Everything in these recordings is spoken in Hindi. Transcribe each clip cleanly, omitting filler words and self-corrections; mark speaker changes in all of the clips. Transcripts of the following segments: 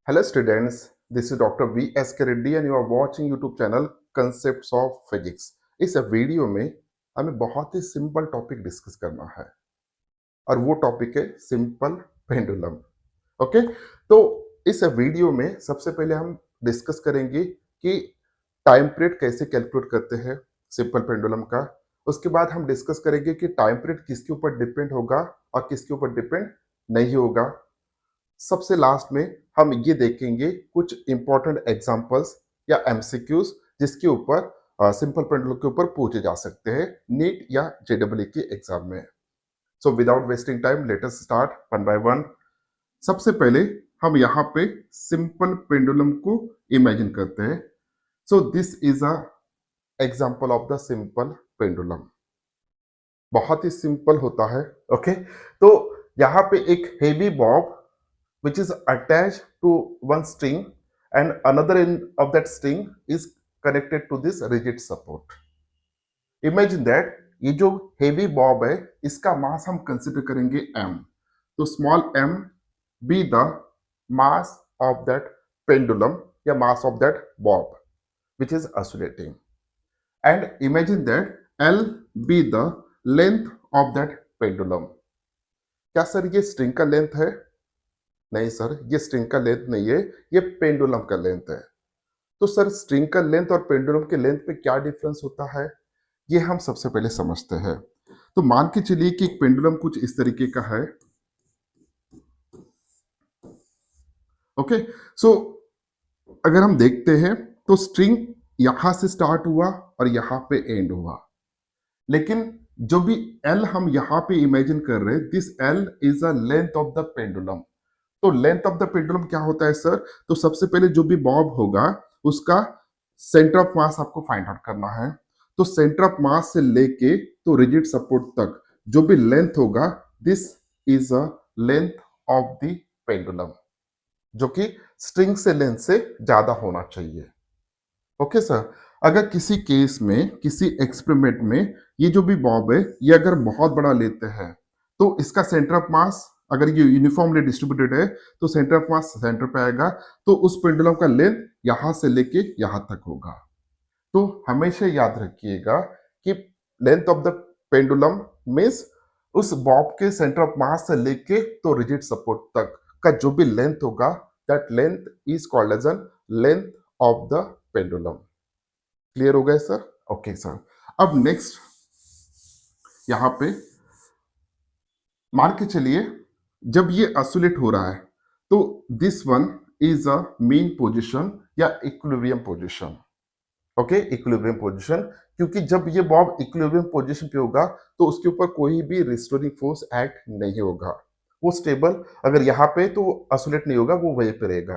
Speaker 1: Hello students, this is Dr. V. S. K. Reddy and you are watching YouTube channel Concepts of Physics। इस वीडियो में हमें बहुत ही सिंपल टॉपिक डिस्कस करना है और वो टॉपिक है सिंपल पेंडुलम। ओके, तो इस वीडियो में सबसे पहले हम डिस्कस करेंगे कि टाइम पीरियड कैसे कैलकुलेट करते हैं सिंपल पेंडुलम का। उसके बाद हम डिस्कस करेंगे कि टाइम पीरियड किसके ऊपर डिपेंड होगा और किसके ऊपर डिपेंड नहीं होगा। सबसे लास्ट में हम ये देखेंगे कुछ इंपॉर्टेंट एग्जांपल्स या एमसीक्यूज जिसके ऊपर सिंपल पेंडुलम के ऊपर पूछे जा सकते हैं नीट या जेडब्ल्यू के एग्जाम में। So without wasting time let us start one by one. सबसे पहले हम यहाँ पे सिंपल पेंडुलम को इमेजिन करते हैं। सो this is a example of the simple pendulum. बहुत ही सिंपल होता है। ओके, तो यहाँ पे एक heavy Bob which is attached to one string and another end of that string is connected to this rigid support. Imagine that ये जो heavy bob है इसका मास हम कंसिडर करेंगे m। तो small m be the mass of that pendulum या mass of that bob which is oscillating, and imagine that L be the length of that pendulum। क्या सर ये स्ट्रिंग का लेंथ है? नहीं सर, ये स्ट्रिंग का लेंथ नहीं है, ये पेंडुलम का लेंथ है। तो सर स्ट्रिंग का लेंथ और पेंडुलम के लेंथ पे क्या डिफरेंस होता है, ये हम सबसे पहले समझते हैं। तो मान के चलिए कि एक पेंडुलम कुछ इस तरीके का है। ओके, सो अगर हम देखते हैं तो स्ट्रिंग यहां से स्टार्ट हुआ और यहां पे एंड हुआ, लेकिन जो भी एल हम यहां पे इमेजिन कर रहे हैं, this L is a length of the pendulum. तो लेंथ ऑफ द पेंडुलम क्या होता है सर? तो सबसे पहले जो भी बॉब होगा उसका सेंटर ऑफ मास आपको फाइंड आउट करना है। तो सेंटर ऑफ मास से लेके तो रिजिड सपोर्ट तक जो भी लेंथ होगा, this is a length of the pendulum, जो कि स्ट्रिंग से लेंथ से ज्यादा होना चाहिए। ओके सर, अगर किसी केस में किसी एक्सपेरिमेंट में ये जो भी बॉब है ये अगर बहुत बड़ा लेते हैं तो इसका सेंटर ऑफ मास अगर ये यूनिफॉर्मली डिस्ट्रीब्यूटेड है तो सेंटर ऑफ मास सेंटर पे आएगा, तो उस पेंडुलम का लेंथ यहां से लेके यहां तक होगा। तो हमेशा याद रखिएगा कि length of the pendulum means उस बॉब के सेंटर ऑफ मास से लेके तो रिजिड सपोर्ट तक का जो भी लेंथ होगा, that length is called as an length of the pendulum. Clear हो गया सर? ओके सर, अब नेक्स्ट यहां पे मान के चलिए जब ये ऑसिलेट हो रहा है तो this one is a mean position या equilibrium position. Okay, equilibrium position, क्योंकि जब ये बॉब इक्विलिब्रियम पोजीशन पे होगा तो उसके ऊपर कोई भी रिस्टोरिंग फोर्स एक्ट नहीं होगा, वो स्टेबल, अगर यहाँ पे तो ऑसिलेट नहीं होगा, वो वहीं पे रहेगा।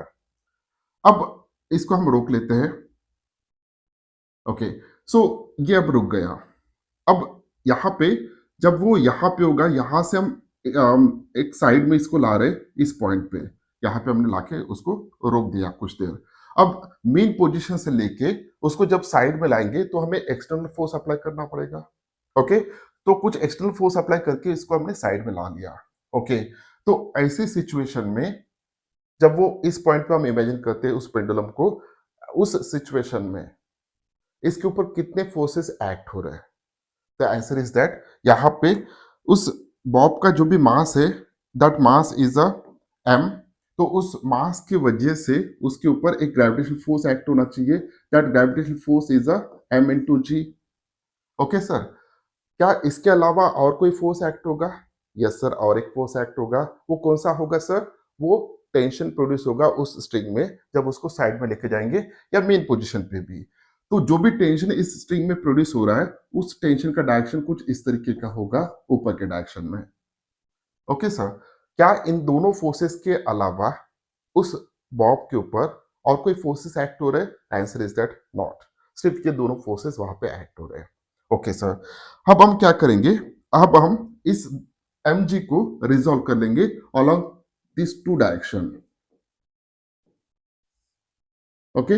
Speaker 1: अब इसको हम रोक लेते हैं। ओके, सो ये अब रुक गया। अब यहाँ पे जब वो यहाँ पे होगा, यहाँ से हम एक साइड में इसको ला रहे इस पॉइंट पे, यहाँ पे हमने लाके उसको रोक दिया कुछ देर। अब मेन पोजीशन से लेके उसको जब साइड में लाएंगे तो हमें एक्सटर्नल फोर्स अप्लाई करना पड़ेगा। ओके, तो कुछ एक्सटर्नल फोर्स अप्लाई करके इसको हमने साइड में ला लिया। ओके, तो ऐसी सिचुएशन में जब वो इस पॉइंट पे हम इमेजिन करते हैं उस पेंडुलम को, उस सिचुएशन में इसके ऊपर कितने फोर्सेस एक्ट हो रहे हैं? द आंसर इज दैट यहाँ पे उस बॉब का जो भी मास है, that mass is a m। तो उस मास की वजह से उसके ऊपर एक ग्रेविटेशनल फोर्स एक्ट होना चाहिए, that gravitational force is a m into g. Okay sir, क्या इसके अलावा और कोई फोर्स एक्ट होगा? यस सर, और एक फोर्स एक्ट होगा। वो कौन सा होगा सर? वो टेंशन प्रोड्यूस होगा उस स्ट्रिंग में जब उसको साइड में लेके जाएंगे या मेन पोजीशन पे भी। तो जो भी टेंशन इस स्ट्रिंग में प्रोड्यूस हो रहा है उस टेंशन का डायरेक्शन कुछ इस तरीके का होगा, ऊपर के डायरेक्शन में। ओके सर, क्या इन दोनों फोर्सेस के अलावा उस बॉब के ऊपर और कोई फोर्सेस एक्ट हो रहे हैं? आंसर इज दैट नॉट, सिर्फ ये दोनों फोर्सेस वहां पे एक्ट हो रहे हैं। ओके सर, अब हम क्या करेंगे, अब हम इस mg को रिजॉल्व कर लेंगे along this two direction. Okay,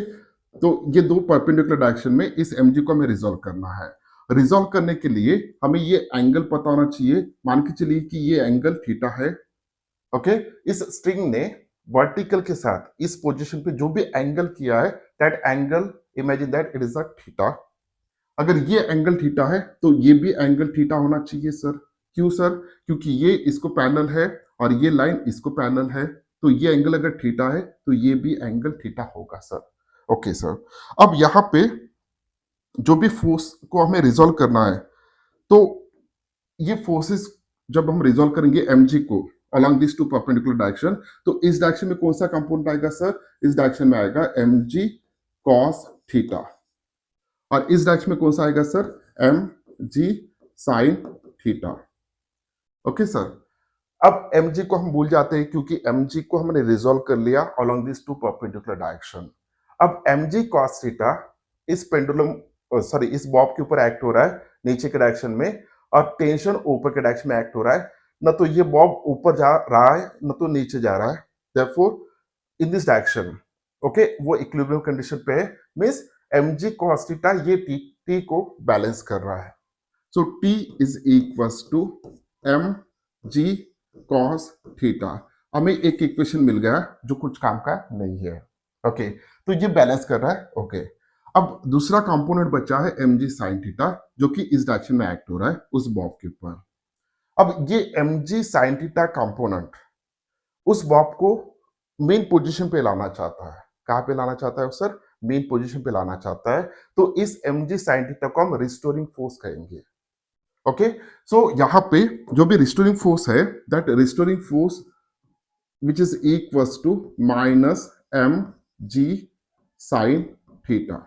Speaker 1: तो ये दो परपेंडिकुलर डायरेक्शन में इस mg को हमें रिजॉल्व करना है। रिजॉल्व करने के लिए हमें ये एंगल पता होना चाहिए। मान के चलिए कि ये एंगल थीटा है। ओके, इस स्ट्रिंग ने वर्टिकल के साथ इस पोजीशन पे जो भी एंगल किया है, that angle imagine that it is a theta. अगर ये एंगल थीटा है तो ये भी एंगल थीटा होना चाहिए सर। क्यों सर? क्योंकि ये इसको पैरेलल है और ये लाइन इसको पैरेलल है, तो ये एंगल अगर थीटा है तो ये भी एंगल थीटा होगा सर। Okay sir. अब यहाँ पे जो भी फोर्स को हमें रिजॉल्व करना है, तो ये फोर्सेस जब हम रिजॉल्व करेंगे mg को along this two perpendicular direction, तो इस डायरेक्शन में कौन सा कंपोनेंट आएगा सर? इस डायरेक्शन में आएगा mg cos थीटा, और इस डायरेक्शन में कौन सा आएगा sir? mg sin theta. Okay sir. अब mg को हम भूल जाते हैं क्योंकि mg को हमने रिजॉल्व कर लिया along this two perpendicular direction. अब mg cos थीटा इस पेंडुलम सॉरी इस बॉब के ऊपर एक्ट हो रहा है नीचे के डायरेक्शन में, और टेंशन ऊपर के डायरेक्शन में एक्ट हो रहा है। ना तो ये बॉब ऊपर जा रहा है ना तो नीचे जा रहा है, therefore in this direction okay वो इक्विलिब्रियम कंडीशन पे है, मींस mg cos थीटा ये t को बैलेंस कर रहा है। So t is equals to mg cos theta. हमें एक इक्वेशन मिल गया जो कुछ काम का नहीं है। ओके तो ये बैलेंस कर रहा है। ओके अब दूसरा कंपोनेंट बचा है mg sin थीटा, जो कि इस डायरेक्शन में एक्ट हो रहा है उस बॉब के ऊपर। अब ये mg sin थीटा कंपोनेंट उस बॉब को मेन पोजीशन पे लाना चाहता है। कहां पे लाना चाहता है सर? मेन पोजीशन पे लाना चाहता है। तो इस mg sin थीटा को हम रिस्टोरिंग फोर्स कहेंगे। ओके सो यहाँ पे जो भी रिस्टोरिंग फोर्स है, that restoring force which is equals to minus mg sin theta.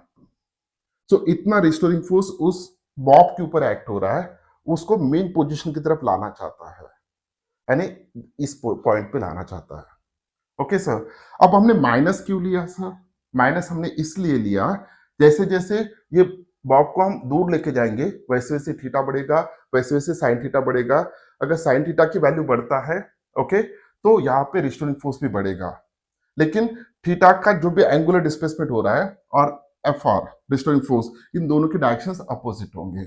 Speaker 1: So इतना रिस्टोरिंग फोर्स उस बॉब के ऊपर एक्ट हो रहा है, उसको मेन पोजीशन की तरफ लाना चाहता है, यानी इस पॉइंट पे लाना चाहता है। Okay sir. अब हमने माइनस क्यों लिया सर? माइनस हमने इसलिए लिया, जैसे जैसे ये बॉब को हम दूर लेके जाएंगे वैसे वैसे थीटा बढ़ेगा, वैसे वैसे साइन थीटा बढ़ेगा। अगर साइन थीटा की वैल्यू बढ़ता है ओके तो यहाँ पे रिस्टोरिंग फोर्स भी बढ़ेगा, लेकिन थीटा का जो भी एंगुलर डिस्प्लेसमेंट हो रहा है और एफ आर रिस्टोरिंग फोर्स, इन दोनों के डायरेक्शंस अपोजिट होंगे।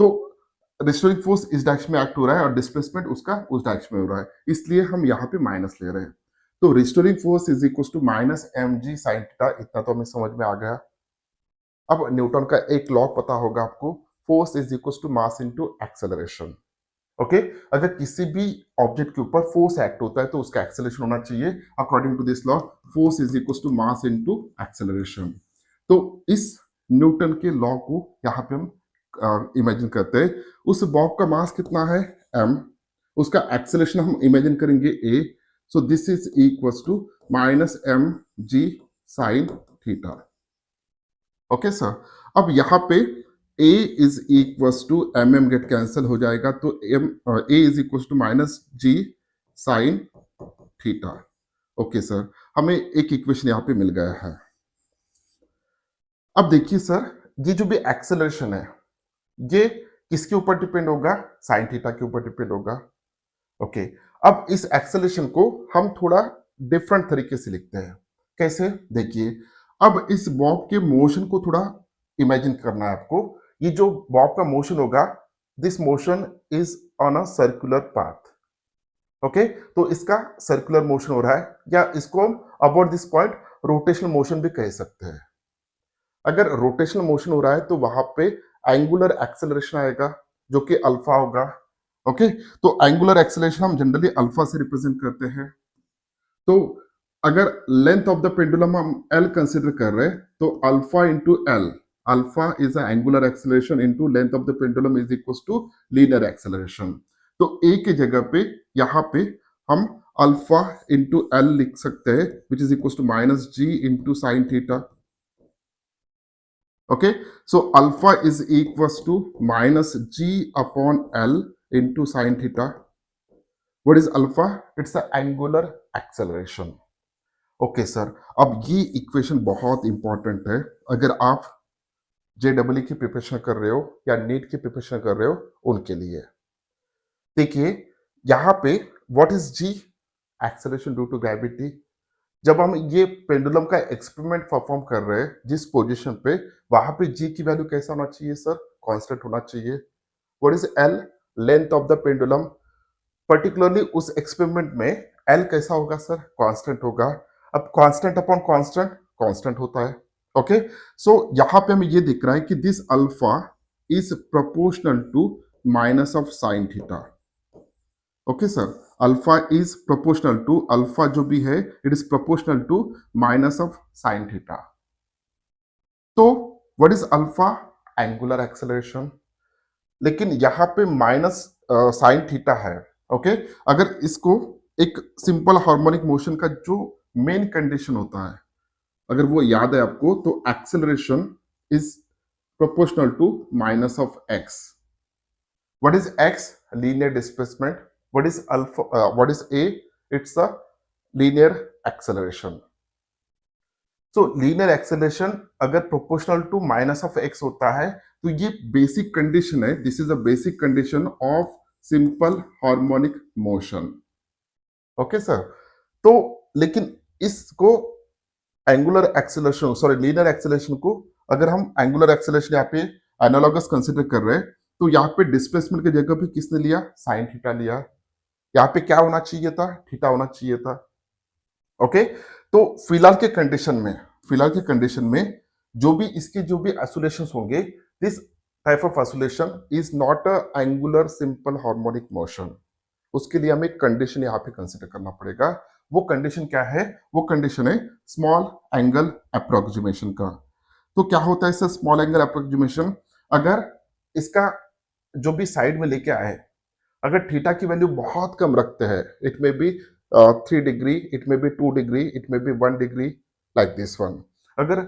Speaker 1: तो रिस्टोरिंग फोर्स इस डायरेक्शन में एक्ट हो रहा है और डिस्प्लेसमेंट उसका उस डायरेक्शन में हो रहा है, इसलिए हम यहाँ पे माइनस ले रहे हैं। तो restoring force is equal to minus mg sin theta, इतना तो हमें समझ में आ गया। अब न्यूटन का एक लॉ पता होगा आपको, force is equal to mass into acceleration. Okay अगर किसी भी ऑब्जेक्ट के ऊपर फोर्स एक्ट होता है तो उसका एक्सेलरेशन होना चाहिए। According to this law force is equal to mass into acceleration. तो इस न्यूटन के लॉ को यहाँ पे हम इमेजिन करते हैं। उस बॉब का मास कितना है? m, उसका एक्सेलरेशन हम इमेजिन करेंगे a, so this is equal to minus mg sin theta. Okay sir. अब यहाँ पे a is equal to mm get cancel हो जाएगा, तो a is equal to minus g sin theta. Okay sir, हमें एक इक्वेशन यहाँ पे मिल गया है। अब देखिए सर, ये जो भी एक्सेलरेशन है ये किसके ऊपर डिपेंड होगा? साइन थीटा के ऊपर डिपेंड होगा। ओके अब इस एक्सेलरेशन को हम थोड़ा डिफरेंट तरीके से लिखते हैं। कैसे? देखिए, अब इस बॉब के मोशन को थोड़ा इमेजिन करना है आपको। ये जो बॉब का मोशन होगा, this motion is on a circular path. Okay तो इसका सर्कुलर मोशन हो रहा है, या इसको हम about this point rotational motion भी कह सकते हैं। अगर रोटेशनल मोशन हो रहा है तो वहां पे एंगुलर एक्सेलरेशन आएगा जो कि अल्फा होगा। ओके तो एंगुलर एक्सेलरेशन हम जनरली अल्फा से रिप्रेजेंट करते हैं। तो अगर लेंथ ऑफ द पेंडुलम हम एल कंसिडर कर रहे हैं तो alpha into L, alpha is a angular acceleration into length of the pendulum is equal to linear acceleration. तो ए की जगह पे यहाँ पे हम अल्फा इंटू एल लिख सकते हैं which is equal to minus g into sine theta. Okay, so alpha is equals to minus g upon L into sin theta. What is alpha? It's the angular acceleration. Okay sir, अब ये इक्वेशन बहुत इंपॉर्टेंट है अगर आप JEE की प्रिपरेशन कर रहे हो या नीट की प्रिपरेशन कर रहे हो उनके लिए। देखिए यहाँ पे what is g? Acceleration due to gravity. जब हम ये पेंडुलम का एक्सपेरिमेंट परफॉर्म कर रहे हैं जिस पोजीशन पे, वहां पे जी की वैल्यू कैसा होना चाहिए सर? कांस्टेंट होना चाहिए। What is L? Length of the pendulum. Particularly उस एक्सपेरिमेंट में एल कैसा होगा सर? कांस्टेंट होगा। अब कांस्टेंट अपॉन कांस्टेंट कांस्टेंट होता है। ओके, सो यहां पे हमें ये दिख रहा है कि this alpha is proportional to minus of sine theta. Okay sir, alpha is proportional to, alpha जो भी है it is proportional to minus of sine theta. तो what is alpha? Angular acceleration. लेकिन यहां पे माइनस साइन थीटा है। ओके, अगर इसको एक सिंपल हार्मोनिक मोशन का जो मेन कंडीशन होता है अगर वो याद है आपको, तो acceleration is proportional to minus of X. What is X? Linear displacement. What is alpha? What is A? It's a linear acceleration. So linear acceleration अगर proportional to minus of X होता है तो ये बेसिक कंडीशन है। This is a basic condition of simple harmonic motion. Okay sir, तो लेकिन इसको angular acceleration, sorry linear acceleration को अगर हम एंगुलर एक्सेलरेशन यहाँ पे एनालॉगस कंसिडर कर रहे हैं तो यहाँ पे डिस्प्लेसमेंट की जगह पे किसने लिया? साइन थीटा लिया। यहाँ पे क्या होना चाहिए था? थीटा होना चाहिए था। ओके, तो फिलहाल के कंडीशन में जो भी इसके जो भी oscillations होंगे, this type of oscillation is not a angular simple harmonic motion. उसके लिए हमें एक कंडीशन यहाँ पे कंसिडर करना पड़ेगा। वो कंडीशन क्या है? वो कंडीशन है स्मॉल एंगल अप्रोक्सीमेशन का। तो क्या होता है सर स्मॉल एंगल अप्रोक्सीमेशन? अगर इसका जो भी साइड में लेके आए, अगर थीटा की वैल्यू बहुत कम रखते हैं, it may be 3 degree, it may be 2 degree, it may be 1 degree, like this one. अगर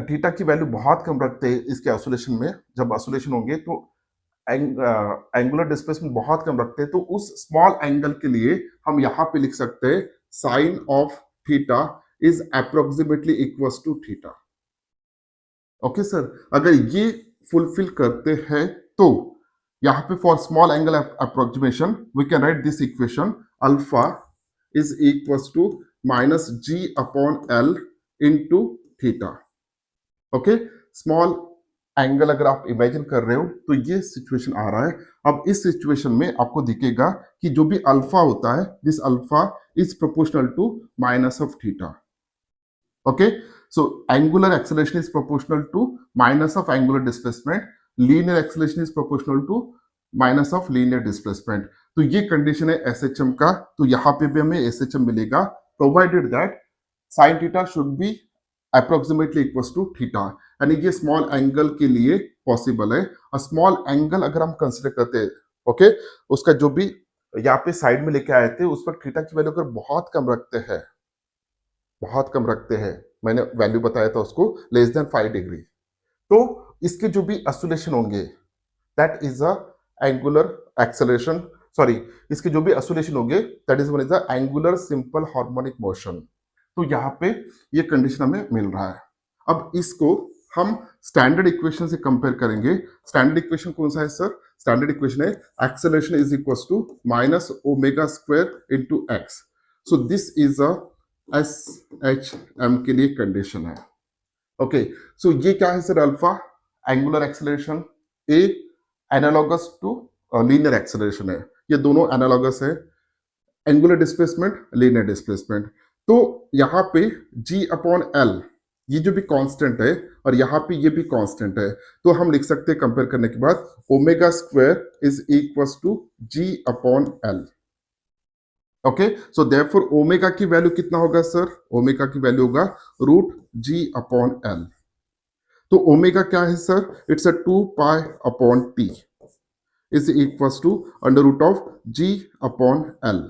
Speaker 1: थीटा की वैल्यू बहुत कम रखते हैं इसके ऑसिलेशन में, जब ऑसिलेशन होंगे तो एंगुलर डिस्प्लेसमेंट बहुत कम रखते हैं, तो उस स्मॉल एंगल के लिए हम यहां पे लिख सकते हैं sine of theta is approximately equals to theta. Okay sir, अगर ये फुलफिल करते हैं तो यहाँ पे for small angle approximation we can write this equation alpha is equals to minus g upon L into theta. Okay, small angle अगर आप इमेजिन कर रहे हो तो ये सिचुएशन आ रहा है। अब इस सिचुएशन में आपको दिखेगा कि जो भी अल्फा होता है, this alpha is proportional to minus of theta. Okay, so angular acceleration is proportional to minus of angular displacement, linear acceleration is proportional to minus of linear displacement। तो ये कंडीशन है SHM का, तो यहाँ पे भी हमें SHM मिलेगा provided that sine theta should be approximately equals to theta. यानी ये स्मॉल एंगल के लिए पॉसिबल है। और स्मॉल एंगल अगर हम कंसिडर करते हैं, ओके, उसका जो भी यहाँ पे साइड में लेके आए थे उस पर थीटा की वैल्यू अगर बहुत कम रखते हैं, बहुत कम रखते हैं, मैंने वैल्यू बताया था उसको लेस देन 5 डिग्री, तो इसके जो भी ऑसिलेशन होंगे that is a angular acceleration, sorry, इसके जो भी ऑसिलेशन होंगे that is one is a angular simple harmonic motion. तो यहाँ पे ये कंडीशन हमें मिल रहा है। अब इसको हम स्टैंडर्ड इक्वेशन से कंपेयर करेंगे। स्टैंडर्ड इक्वेशन कौन सा है सर? स्टैंडर्ड इक्वेशन है acceleration is equals to minus omega square into X. So this is a SHM के लिए कंडीशन है। ओके, सो ये क्या है sir? Alpha angular acceleration, a analogous to linear acceleration है, ये दोनों एनालॉगस है। Angular displacement, linear displacement. तो यहाँ पे G अपॉन एल ये जो भी कांस्टेंट है और यहाँ पे ये भी कांस्टेंट है, तो हम लिख सकते हैं कंपेयर करने के बाद omega square is equals to G upon L. Okay, so therefore omega की वैल्यू कितना होगा सर? ओमेगा की वैल्यू होगा रूट जी अपॉन एल। तो ओमेगा क्या है sir? It's a 2 pi upon T is equals to under root of g upon L.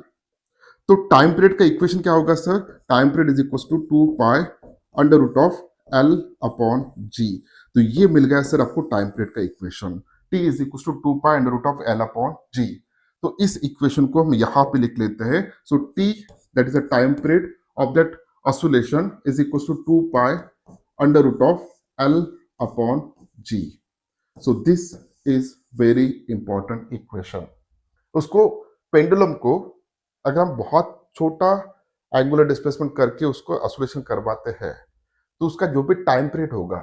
Speaker 1: तो टाइम पीरियड का इक्वेशन क्या होगा sir? Time period is equals to 2 pi under root of L upon g. तो ये मिल गया सर आपको टाइम पीरियड का equation, T is equals to 2 pi under root of L upon g. तो इस इक्वेशन को हम यहां पे लिख लेते हैं। So T that is the time period of that oscillation is equals to 2 pi under root of L upon g. So this is very important equation. उसको पेंडुलम को अगर हम बहुत छोटा एंगुलर डिस्प्लेसमेंट करके उसको ऑसिलेशन करवाते हैं तो उसका जो भी टाइम पीरियड होगा,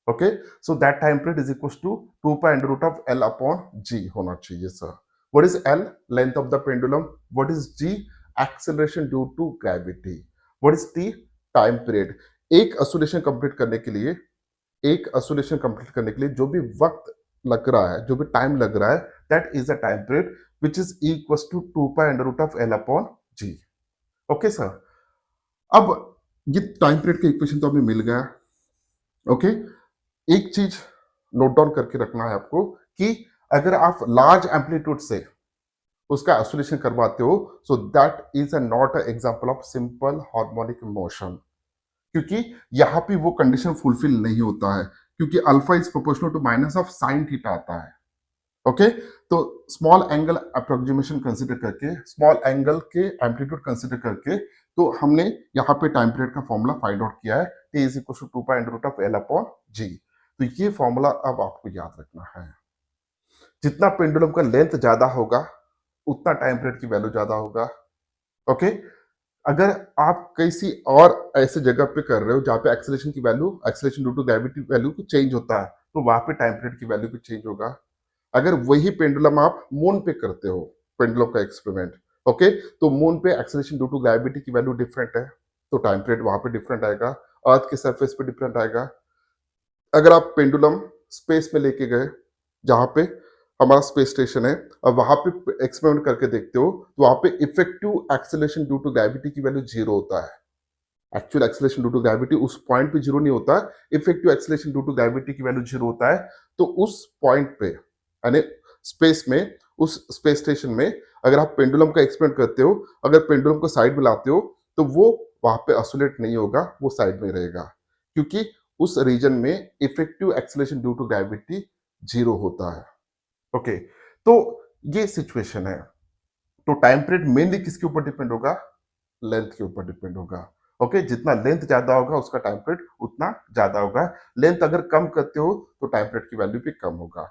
Speaker 1: okay, so that time period is equals to 2 pi under root of L upon g होना चाहिए sir. What is L? Length of the pendulum. What is G? Acceleration due to gravity. What is the time period? एक oscillation कंप्लीट करने के लिए एक oscillation कंप्लीट करने के लिए जो भी वक्त लग रहा है, जो भी टाइम लग रहा है, that is the time period which is equal to 2 pi under root of L upon g. Okay sir, अब ये टाइम पीरियड का इक्वेशन तो हमें मिल गया। ओके, एक चीज नोट डाउन करके रखना है आपको कि अगर आप लार्ज एम्पलीट्यूड से उसका ऑसिलेशन करवाते हो, so that is a not a example of simple harmonic motion, क्योंकि यहाँ पे वो कंडीशन फुलफिल नहीं होता है, क्योंकि alpha is proportional to minus of sine theta आता है। ओके, तो स्मॉल एंगल अप्रोक्सीमेशन कंसिडर करके, स्मॉल एंगल के एम्पलीट्यूड कंसिडर करके, तो हमने यहाँ पे टाइम पीरियड का फॉर्मूला फाइंड आउट किया है, t is equal to 2 pi under root of L upon g. तो ये फॉर्मूला अब आपको याद रखना है। जितना पेंडुलम का लेंथ ज्यादा होगा उतना टाइम पीरियड की वैल्यू ज्यादा होगा। ओके, अगर आप किसी और ऐसे जगह पे कर रहे हो जहाँ पे एक्सेलरेशन की value, acceleration due to gravity value change होता है, तो वहां पे टाइम पीरियड की वैल्यू भी चेंज होगा। अगर वही पेंडुलम आप मून पे करते हो, पेंडुलम का एक्सपेरिमेंट, ओके, तो मून पे एक्सेलरेशन ड्यू टू ग्रेविटी की वैल्यू डिफरेंट है, तो टाइम पीरियड वहां पे डिफरेंट आएगा। अर्थ के सरफेस पे डिफरेंट आएगा। अगर आप पेंडुलम स्पेस में लेके गए, जहां पे हमारा स्पेस स्टेशन है, और वहां पे एक्सपेरिमेंट करके देखते हो, तो वहां पे effective acceleration due to gravity की वैल्यू 0 होता है। Actual acceleration due to gravity उस पॉइंट पे 0 नहीं होता, effective acceleration due to gravity की वैल्यू 0 होता है। तो उस पॉइंट पे, यानी स्पेस में, उस स्पेस स्टेशन में अगर आप पेंडुलम का एक्सपेरिमेंट करते हो, अगर पेंडुलम को साइड में लाते हो, तो वो वहां पे ऑसिलेट नहीं होगा, वो साइड में रहेगा, क्योंकि उस रीजन में effective acceleration due to gravity 0 होता है। ओके, तो ये सिचुएशन है। तो टाइम पीरियड मेनली किसके ऊपर डिपेंड होगा? लेंथ के ऊपर डिपेंड होगा। ओके, जितना लेंथ ज्यादा होगा उसका टाइम पीरियड उतना ज्यादा होगा। लेंथ अगर कम करते हो तो टाइम पीरियड की वैल्यू भी कम होगा।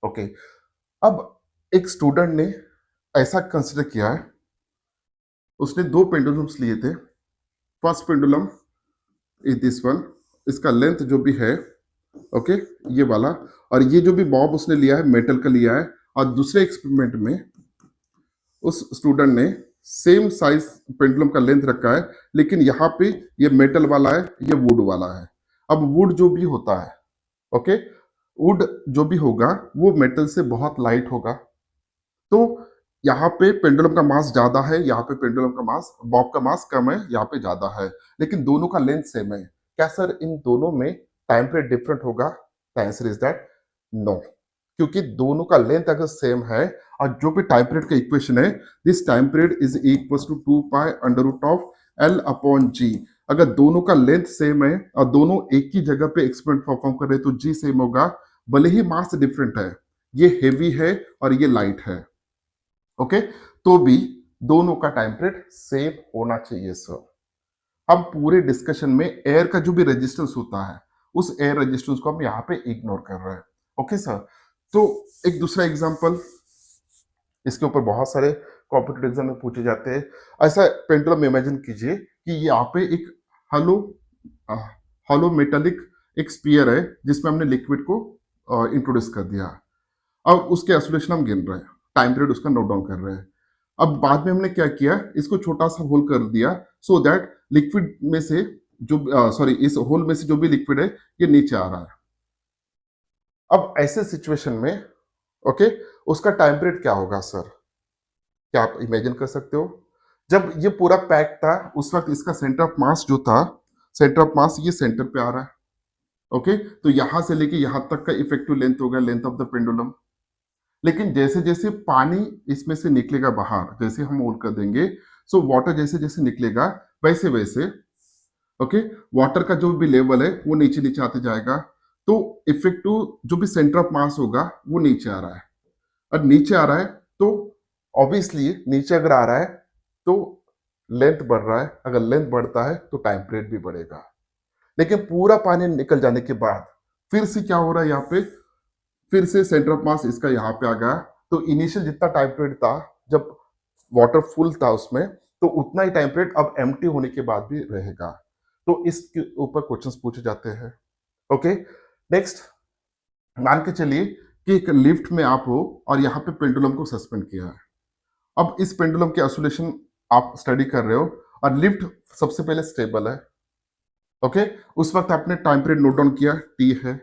Speaker 1: ओके, अब एक स्टूडेंट ने ऐसा कंसिडर किया है, उसने दो पेंडुलम्स लिए थे। First pendulum is this one, इसका लेंथ जो भी है, ओके, ये वाला, और ये जो भी बॉब उसने लिया है मेटल का लिया है। और दूसरे एक्सपेरिमेंट में उस स्टूडेंट ने सेम साइज पेंडुलम का लेंथ रखा है, लेकिन यहाँ पे ये मेटल वाला है, ये वुड वाला है। अब वुड जो भी होता है, ओके, वुड जो भी होगा वो मेटल से बहुत लाइट होगा। तो यहाँ पे पेंडुलम का मास ज्यादा है, यहाँ पे पेंडुलम का मास, बॉब का मास कम है, यहाँ पे ज्यादा है, लेकिन दोनों का लेंथ सेम है। क्या सर इन दोनों में टाइम पीरियड डिफरेंट होगा? The answer is that no, क्योंकि दोनों का लेंथ अगर सेम है, और जो भी टाइम पीरियड का इक्वेशन है, this time period is equal to 2 pi under root of L upon g. अगर दोनों का लेंथ सेम है और दोनों एक ही जगह पे एक्सपेरिमेंट परफॉर्म कर रहे हैं, तो जी सेम होगा, भले ही मास डिफरेंट है, ये हेवी है और ये लाइट है। ओके, तो भी दोनों का टाइम पीरियड सेम होना चाहिए सर। हम पूरे डिस्कशन में एयर का जो भी रेजिस्टेंस होता है, उस एयर रेजिस्टेंस को हम यहाँ पे इग्नोर कर रहे हैं। ओके सर, तो एक दूसरा एग्जांपल, इसके ऊपर बहुत सारे कॉम्पिटिटिव एग्जाम में पूछे जाते हैं। ऐसा पेंडुलम इमेजिन कीजिए कि यहाँ पे एक हॉलो हॉलो मेटालिक एक स्पीयर है, जिसमें हमने लिक्विड को इंट्रोड्यूस कर दिया। अब उसके ऑसिलेशन हम गिन रहे हैं, टाइम पीरियड उसका नोट डाउन कर रहे हैं। अब बाद में हमने क्या किया, इसको छोटा सा होल कर दिया, सो दैट लिक्विड में से जो सॉरी इस होल में से जो भी लिक्विड है ये नीचे आ रहा है। अब ऐसे सिचुएशन में, ओके, उसका टाइम पीरियड क्या होगा सर? क्या आप इमेजिन कर सकते हो? जब ये पूरा पैक था, उस वक्त इसका सेंटर ऑफ मास जो था, सेंटर ऑफ मास ये सेंटर पे आ रहा है। ओके, तो यहां से लेके यहां तक का इफेक्टिव लेंथ होगा, लेंथ ऑफ द पेंडुलम। लेकिन जैसे जैसे पानी इसमें से निकलेगा बाहर, जैसे हम होल कर देंगे, सो वाटर जैसे जैसे निकलेगा, वैसे वैसे, ओके, वाटर का जो भी लेवल है वो नीचे नीचे आते जाएगा। तो इफेक्टिव जो भी सेंटर ऑफ मास होगा वो नीचे आ रहा है, और नीचे आ रहा है तो ऑब्वियसली नीचे अगर आ रहा है तो लेंथ बढ़ रहा है, अगर लेंथ बढ़ता है तो टाइम पीरियड भी बढ़ेगा। लेकिन पूरा पानी निकल जाने के बाद फिर से क्या हो रहा है, यहाँ पे फिर से सेंटर ऑफ मास इसका यहाँ पे आ गया। तो इनिशियल जितना टाइम पीरियड था जब वाटर फुल था उसमें, तो उतना ही टाइम पीरियड अब एम्प्टी होने के बाद भी रहेगा। तो इसके ऊपर क्वेश्चंस पूछे जाते हैं। ओके, नेक्स्ट, मान के चलिए कि एक लिफ्ट में आप हो और यहाँ पे पेंडुलम को सस्पेंड किया है। अब इस पेंडुलम के ऑसिलेशन आप स्टडी कर रहे हो और लिफ्ट सबसे पहले स्टेबल है, ओके, उस वक्त आपने टाइम पीरियड नोट डाउन किया, टी है।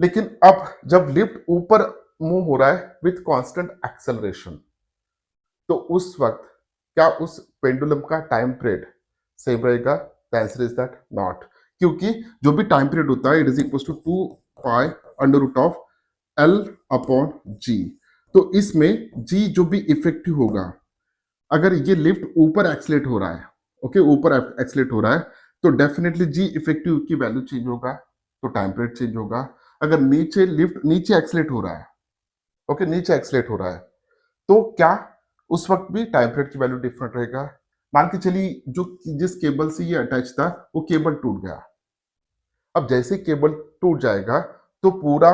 Speaker 1: लेकिन अब जब लिफ्ट ऊपर मूव हो रहा है विथ कांस्टेंट एक्सेलरेशन, तो उस वक्त क्या उस पेंडुलम का टाइम पीरियड सेम रहेगा? The answer is that not, क्योंकि जो भी टाइम पीरियड होता है it is equal to 2 pi under root of L upon g. तो इसमें जी जो भी इफेक्टिव होगा, अगर ये लिफ्ट ऊपर एक्सलेट हो रहा है, ओके, ऊपर एक्सलेट हो रहा है, तो डेफिनेटली जी इफेक्टिव की वैल्यू चेंज होगा, तो टाइम पीरियड चेंज होगा। अगर नीचे लिफ्ट नीचे एक्सलेट हो रहा है, ओके, नीचे एक्सलेट हो रहा है, तो क्या उस वक्त भी टाइम पीरियड की वैल्यू डिफरेंट रहेगा? मान के चलिए जो जिस केबल से ये अटैच था वो केबल टूट गया। अब जैसे केबल टूट जाएगा तो पूरा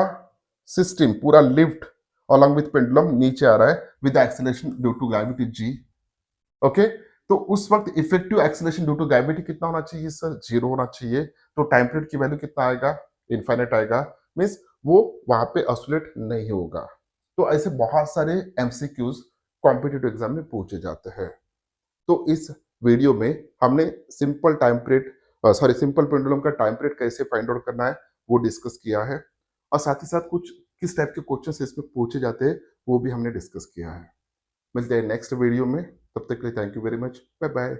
Speaker 1: सिस्टम, पूरा लिफ्ट अलॉन्ग विथ पेंडुलम नीचे आ रहा है with acceleration due to gravity g, okay. तो उस वक्त effective acceleration due to gravity कितना होना चाहिए सर? जीरो होना चाहिए। तो टाइम पीरियड की वैल्यू कितना आएगा? इनफाइनाइट आएगा, मीन्स वो वहां पे ऑसिलेट नहीं होगा। तो ऐसे बहुत सारे एमसीक्यूज कॉम्पिटिटिव एग्जाम में पूछे जाते हैं। तो इस वीडियो में हमने simple time period, sorry, simple pendulum का टाइम पीरियड कैसे फाइंड आउट करना है वो डिस्कस किया है, और साथ ही साथ कुछ किस टाइप के क्वेश्चन इसमें पूछे जाते हैं वो भी हमने डिस्कस किया है। मिलते हैं नेक्स्ट वीडियो में, तब तक के लिए thank you very much, bye bye.